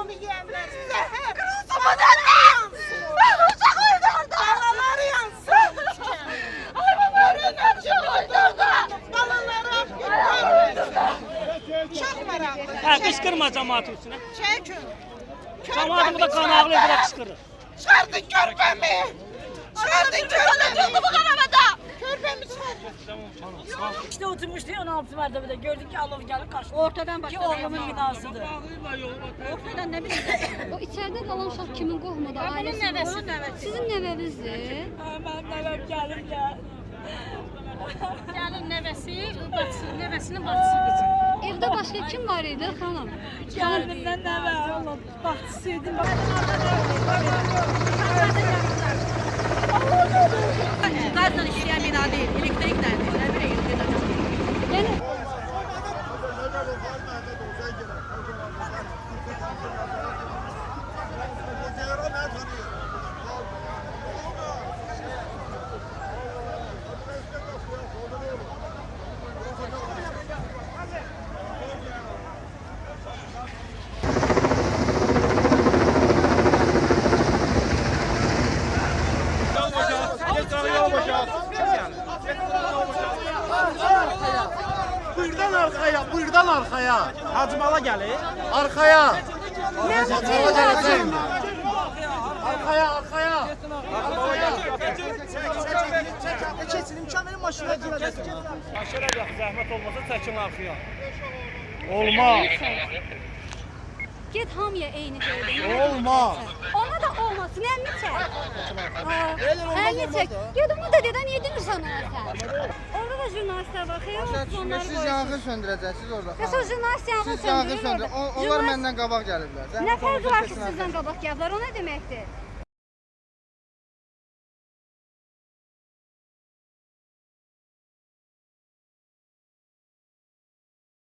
onu yiyemler. Zəhər. Kırılsın yansın. Ben uşaqları orada. Balaları yansın. Hayvanları orada. Balaları çok maraqlı. Hə, qışqırma cəmaatın üstünə. Çəkin. Cəmaatımı da qanağlı edərək qışqırır. Çıxardın körpəmi. Çıxardın körpəmi. Bu qaravada. Körpəmi çıxardın. İşte oturmuştu ya 16 merdivede gördük ki Allah gelip karşı. Ortadan Ki başladı. oğlumun binasıdır. Ortadan ne bileyim. O içeride kalan uşaq kimin qohumudur? Ailesi nəvəsi. Sizin nəvəvizdir. Benim nevem gelin ya. Gəlin nəvəsi, bacısı, nəvəsinin bacısıdır. Evdə başqa kim var idi xanım? Gelinimden nevem. Bahçesiydim. Qazla işləyən bina deyil, elektriklərdir. Nə bileyim. Yəni Buyurdan arkaya. Hacımala gəlir. Arkaya. Arkaya. Keçin imkan verin maşına girəcək. Aşırı yox, zəhmət olmasa çəkin arxaya. Olmaz. get hamıya eyni deyil. Olmaz. Ona da olmasın, əlini çək. Əlini çək. Get onu da dedən yedirmirsən ona sən. Orada da jurnalistlər var, xeyr olsun onları Siz qoyun. yanğın söndürəcəksiniz orada. Bəs o jurnalist yanğın Siz yanğın söndürür söndür. orada. Onlar məndən qabaq gəliblər. Nə fərqi var ki sizdən qabaq gəliblər, o nə deməkdir?